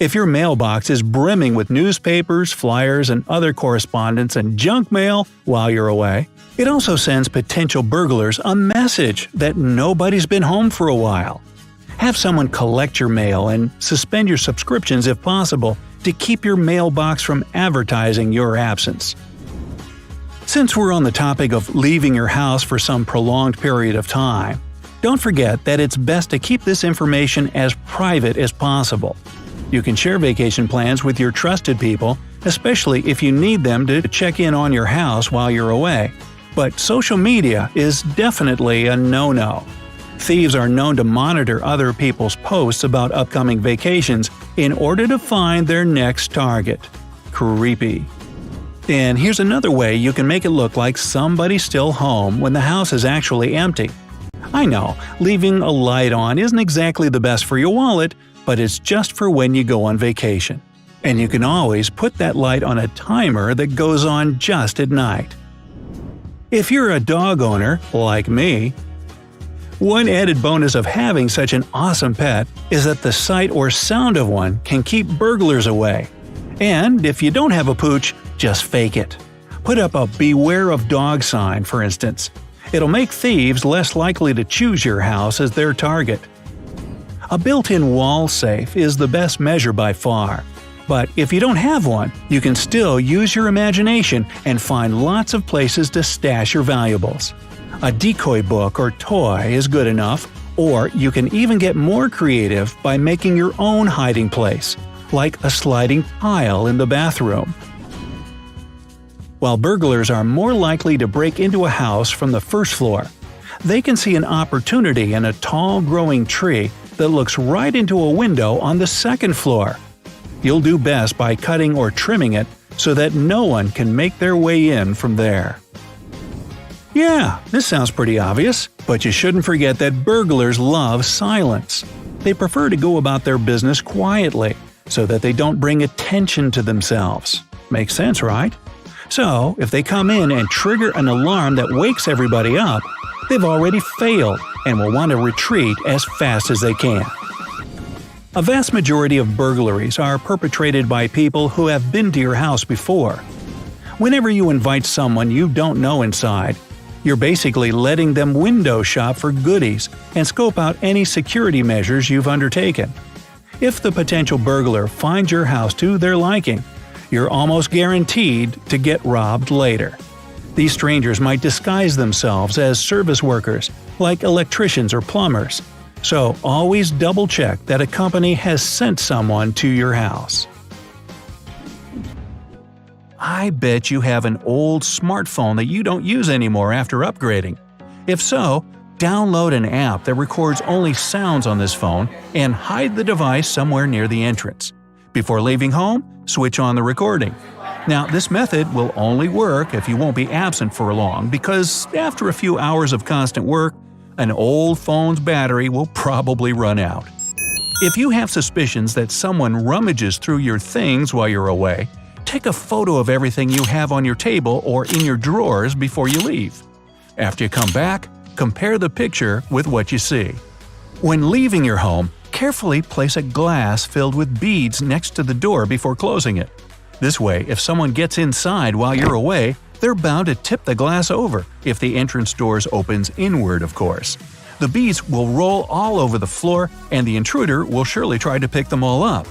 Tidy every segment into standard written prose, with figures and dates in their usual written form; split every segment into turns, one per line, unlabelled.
If your mailbox is brimming with newspapers, flyers, and other correspondence and junk mail while you're away, it also sends potential burglars a message that nobody's been home for a while. Have someone collect your mail and suspend your subscriptions if possible to keep your mailbox from advertising your absence. Since we're on the topic of leaving your house for some prolonged period of time, don't forget that it's best to keep this information as private as possible. You can share vacation plans with your trusted people, especially if you need them to check in on your house while you're away. But social media is definitely a no-no. Thieves are known to monitor other people's posts about upcoming vacations in order to find their next target. Creepy. And here's another way you can make it look like somebody's still home when the house is actually empty. I know, leaving a light on isn't exactly the best for your wallet, but it's just for when you go on vacation. And you can always put that light on a timer that goes on just at night. If you're a dog owner, like me, one added bonus of having such an awesome pet is that the sight or sound of one can keep burglars away. And if you don't have a pooch, just fake it. Put up a "Beware of Dog" sign, for instance. It'll make thieves less likely to choose your house as their target. A built-in wall safe is the best measure by far. But if you don't have one, you can still use your imagination and find lots of places to stash your valuables. A decoy book or toy is good enough, or you can even get more creative by making your own hiding place, like a sliding tile in the bathroom. While burglars are more likely to break into a house from the first floor, they can see an opportunity in a tall growing tree that looks right into a window on the second floor. You'll do best by cutting or trimming it so that no one can make their way in from there. Yeah, this sounds pretty obvious, but you shouldn't forget that burglars love silence. They prefer to go about their business quietly, so that they don't bring attention to themselves. Makes sense, right? So, if they come in and trigger an alarm that wakes everybody up, they've already failed and will want to retreat as fast as they can. A vast majority of burglaries are perpetrated by people who have been to your house before. Whenever you invite someone you don't know inside, you're basically letting them window shop for goodies and scope out any security measures you've undertaken. If the potential burglar finds your house to their liking, you're almost guaranteed to get robbed later. These strangers might disguise themselves as service workers, like electricians or plumbers. So always double-check that a company has sent someone to your house. I bet you have an old smartphone that you don't use anymore after upgrading. If so, download an app that records only sounds on this phone and hide the device somewhere near the entrance. Before leaving home, switch on the recording. Now, this method will only work if you won't be absent for long, because after a few hours of constant work, an old phone's battery will probably run out. If you have suspicions that someone rummages through your things while you're away, take a photo of everything you have on your table or in your drawers before you leave. After you come back, compare the picture with what you see. When leaving your home, carefully place a glass filled with beads next to the door before closing it. This way, if someone gets inside while you're away, they're bound to tip the glass over, if the entrance doors opens inward, of course. The beads will roll all over the floor, and the intruder will surely try to pick them all up.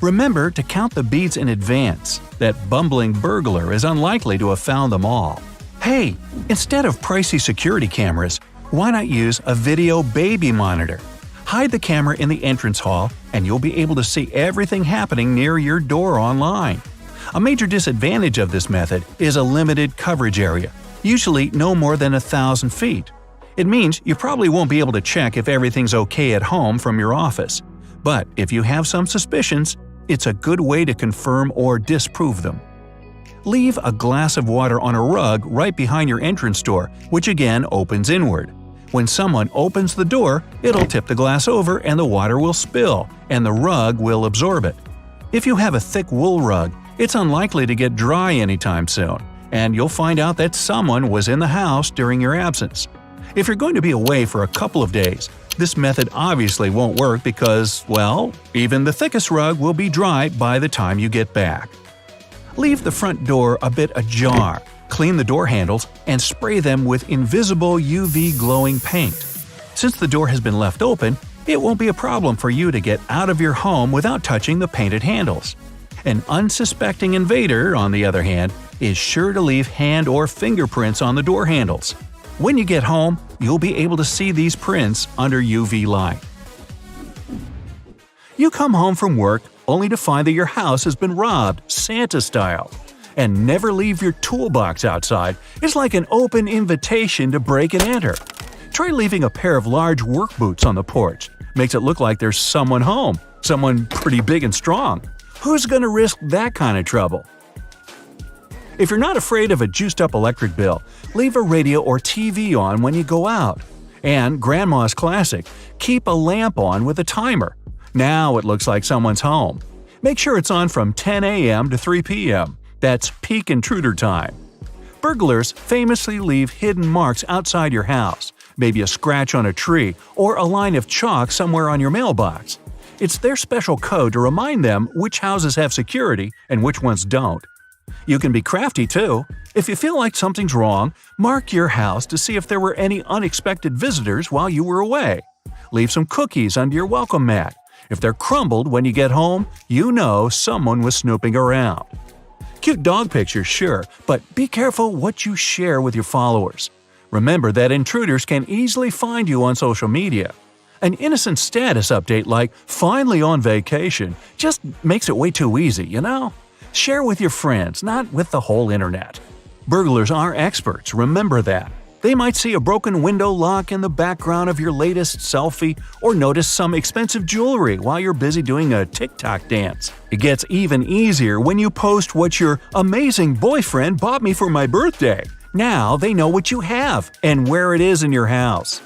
Remember to count the beads in advance. That bumbling burglar is unlikely to have found them all. Hey, instead of pricey security cameras, why not use a video baby monitor? Hide the camera in the entrance hall, and you'll be able to see everything happening near your door online. A major disadvantage of this method is a limited coverage area, usually no more than 1,000 feet. It means you probably won't be able to check if everything's okay at home from your office. But if you have some suspicions, it's a good way to confirm or disprove them. Leave a glass of water on a rug right behind your entrance door, which again opens inward. When someone opens the door, it'll tip the glass over and the water will spill, and the rug will absorb it. If you have a thick wool rug, it's unlikely to get dry anytime soon, and you'll find out that someone was in the house during your absence. If you're going to be away for a couple of days, this method obviously won't work because, well, even the thickest rug will be dry by the time you get back. Leave the front door a bit ajar, clean the door handles, and spray them with invisible UV glowing paint. Since the door has been left open, it won't be a problem for you to get out of your home without touching the painted handles. An unsuspecting invader, on the other hand, is sure to leave hand or fingerprints on the door handles. When you get home, you'll be able to see these prints under UV light. You come home from work only to find that your house has been robbed, Santa-style. And never leave your toolbox outside. It's like an open invitation to break and enter. Try leaving a pair of large work boots on the porch. Makes it look like there's someone home, someone pretty big and strong. Who's gonna risk that kind of trouble? If you're not afraid of a juiced-up electric bill, leave a radio or TV on when you go out. And Grandma's classic, keep a lamp on with a timer. Now it looks like someone's home. Make sure it's on from 10 a.m. to 3 p.m. That's peak intruder time. Burglars famously leave hidden marks outside your house, maybe a scratch on a tree or a line of chalk somewhere on your mailbox. It's their special code to remind them which houses have security and which ones don't. You can be crafty too. If you feel like something's wrong, mark your house to see if there were any unexpected visitors while you were away. Leave some cookies under your welcome mat. If they're crumbled when you get home, you know someone was snooping around. Cute dog pictures, sure, but be careful what you share with your followers. Remember that intruders can easily find you on social media. An innocent status update like "finally on vacation" just makes it way too easy, you know? Share with your friends, not with the whole internet. Burglars are experts, remember that. They might see a broken window lock in the background of your latest selfie or notice some expensive jewelry while you're busy doing a TikTok dance. It gets even easier when you post what your amazing boyfriend bought me for my birthday. Now they know what you have and where it is in your house.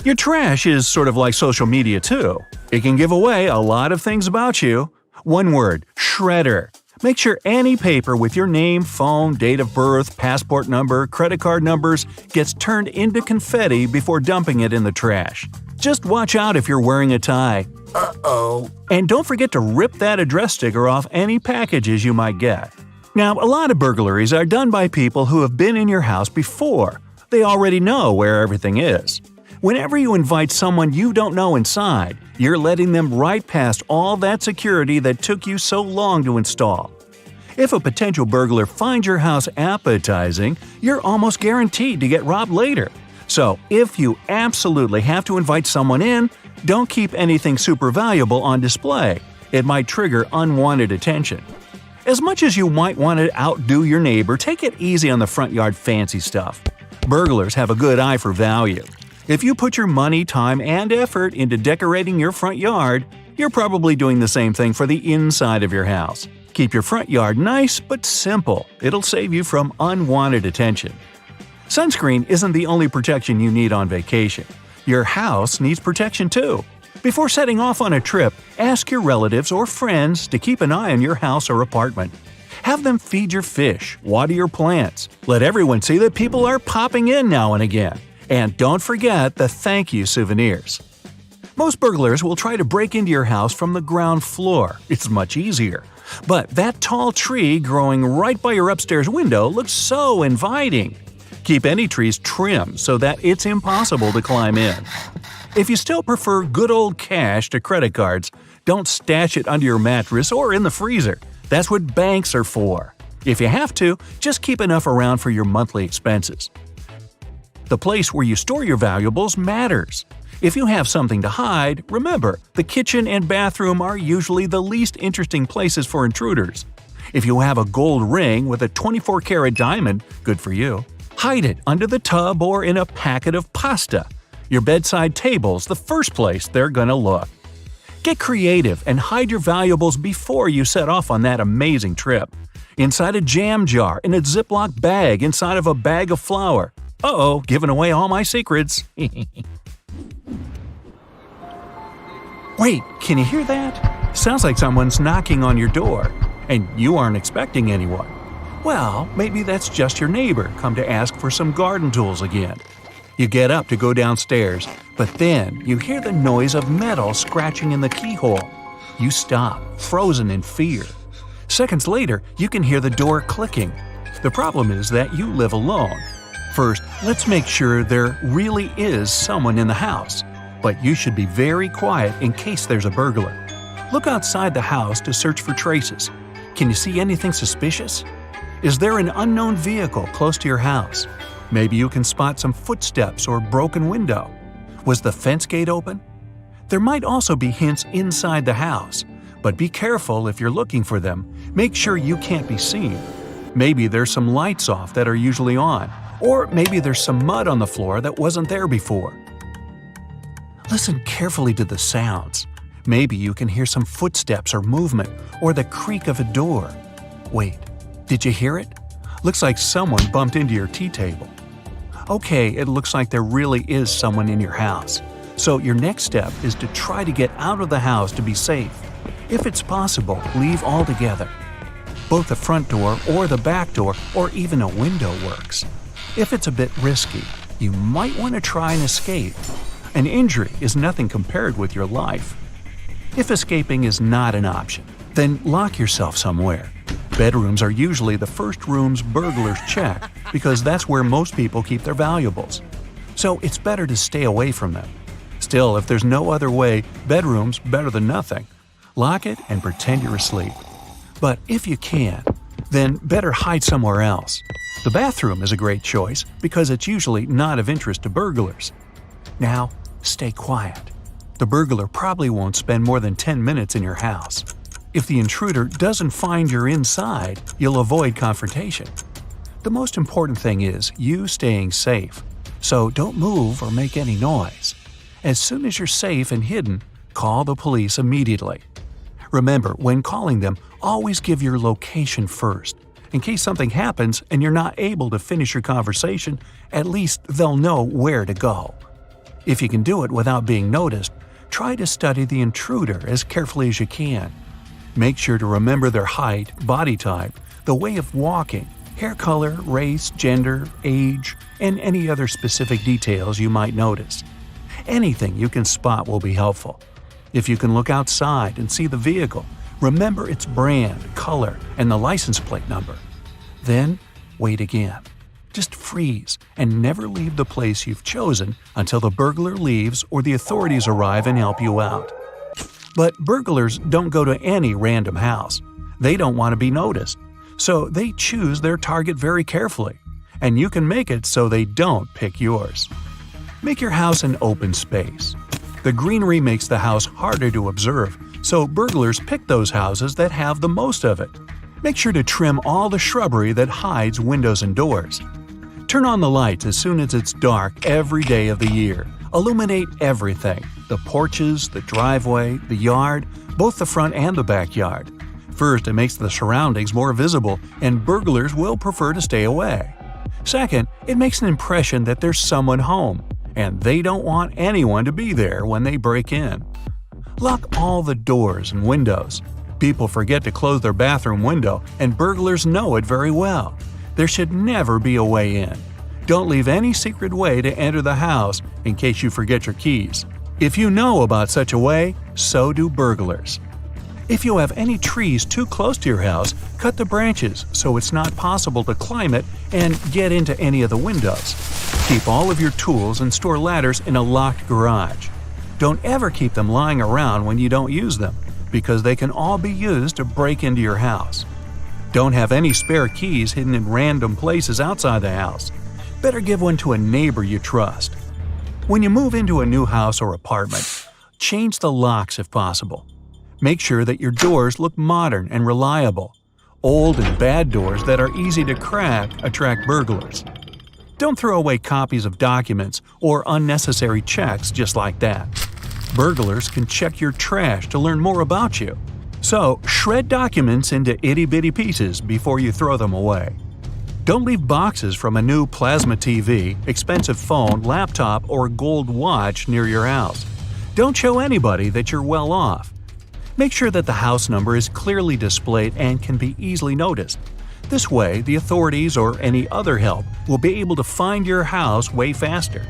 Your trash is sort of like social media too. It can give away a lot of things about you. One word: shredder. Make sure any paper with your name, phone, date of birth, passport number, credit card numbers gets turned into confetti before dumping it in the trash. Just watch out if you're wearing a tie. Uh-oh. And don't forget to rip that address sticker off any packages you might get. Now, a lot of burglaries are done by people who have been in your house before. They already know where everything is. Whenever you invite someone you don't know inside, you're letting them right past all that security that took you so long to install. If a potential burglar finds your house appetizing, you're almost guaranteed to get robbed later. So, if you absolutely have to invite someone in, don't keep anything super valuable on display. It might trigger unwanted attention. As much as you might want to outdo your neighbor, take it easy on the front yard fancy stuff. Burglars have a good eye for value. If you put your money, time, and effort into decorating your front yard, you're probably doing the same thing for the inside of your house. Keep your front yard nice but simple. It'll save you from unwanted attention. Sunscreen isn't the only protection you need on vacation. Your house needs protection too. Before setting off on a trip, ask your relatives or friends to keep an eye on your house or apartment. Have them feed your fish, water your plants. Let everyone see that people are popping in now and again. And don't forget the thank you souvenirs. Most burglars will try to break into your house from the ground floor. It's much easier. But that tall tree growing right by your upstairs window looks so inviting. Keep any trees trimmed so that it's impossible to climb in. If you still prefer good old cash to credit cards, don't stash it under your mattress or in the freezer. That's what banks are for. If you have to, just keep enough around for your monthly expenses. The place where you store your valuables matters. If you have something to hide, remember, the kitchen and bathroom are usually the least interesting places for intruders. If you have a gold ring with a 24-karat diamond, good for you. Hide it under the tub or in a packet of pasta. Your bedside table's the first place they're gonna look. Get creative and hide your valuables before you set off on that amazing trip. Inside a jam jar, in a Ziploc bag, inside of a bag of flour. Uh-oh, giving away all my secrets. Wait, can you hear that? Sounds like someone's knocking on your door, and you aren't expecting anyone. Well, maybe that's just your neighbor come to ask for some garden tools again. You get up to go downstairs, but then you hear the noise of metal scratching in the keyhole. You stop, frozen in fear. Seconds later, you can hear the door clicking. The problem is that you live alone. First, let's make sure there really is someone in the house. But you should be very quiet in case there's a burglar. Look outside the house to search for traces. Can you see anything suspicious? Is there an unknown vehicle close to your house? Maybe you can spot some footsteps or broken window. Was the fence gate open? There might also be hints inside the house, but be careful if you're looking for them. Make sure you can't be seen. Maybe there's some lights off that are usually on, or maybe there's some mud on the floor that wasn't there before. Listen carefully to the sounds. Maybe you can hear some footsteps or movement, or the creak of a door. Wait, did you hear it? Looks like someone bumped into your tea table. Okay, it looks like there really is someone in your house. So your next step is to try to get out of the house to be safe. If it's possible, leave altogether. Both the front door or the back door or even a window works. If it's a bit risky, you might want to try and escape. An injury is nothing compared with your life. If escaping is not an option, then lock yourself somewhere. Bedrooms are usually the first rooms burglars check because that's where most people keep their valuables. So it's better to stay away from them. Still, if there's no other way, bedroom's better than nothing. Lock it and pretend you're asleep. But if you can't, then better hide somewhere else. The bathroom is a great choice because it's usually not of interest to burglars. Now, stay quiet. The burglar probably won't spend more than 10 minutes in your house. If the intruder doesn't find you're inside, you'll avoid confrontation. The most important thing is you staying safe, so don't move or make any noise. As soon as you're safe and hidden, call the police immediately. Remember, when calling them, always give your location first. In case something happens and you're not able to finish your conversation, at least they'll know where to go. If you can do it without being noticed, try to study the intruder as carefully as you can. Make sure to remember their height, body type, the way of walking, hair color, race, gender, age, and any other specific details you might notice. Anything you can spot will be helpful. If you can look outside and see the vehicle, remember its brand, color, and the license plate number. Then, wait again. Just freeze and never leave the place you've chosen until the burglar leaves or the authorities arrive and help you out. But burglars don't go to any random house. They don't want to be noticed. So they choose their target very carefully. And you can make it so they don't pick yours. Make your house an open space. The greenery makes the house harder to observe, so burglars pick those houses that have the most of it. Make sure to trim all the shrubbery that hides windows and doors. Turn on the lights as soon as it's dark every day of the year. Illuminate everything: the porches, the driveway, the yard, both the front and the backyard. First, it makes the surroundings more visible, and burglars will prefer to stay away. Second, it makes an impression that there's someone home, and they don't want anyone to be there when they break in. Lock all the doors and windows. People forget to close their bathroom window, and burglars know it very well. There should never be a way in. Don't leave any secret way to enter the house in case you forget your keys. If you know about such a way, so do burglars. If you have any trees too close to your house, cut the branches so it's not possible to climb it and get into any of the windows. Keep all of your tools and store ladders in a locked garage. Don't ever keep them lying around when you don't use them, because they can all be used to break into your house. Don't have any spare keys hidden in random places outside the house. Better give one to a neighbor you trust. When you move into a new house or apartment, change the locks if possible. Make sure that your doors look modern and reliable. Old and bad doors that are easy to crack attract burglars. Don't throw away copies of documents or unnecessary checks just like that. Burglars can check your trash to learn more about you. So, shred documents into itty-bitty pieces before you throw them away. Don't leave boxes from a new plasma TV, expensive phone, laptop, or gold watch near your house. Don't show anybody that you're well off. Make sure that the house number is clearly displayed and can be easily noticed. This way, the authorities or any other help will be able to find your house way faster.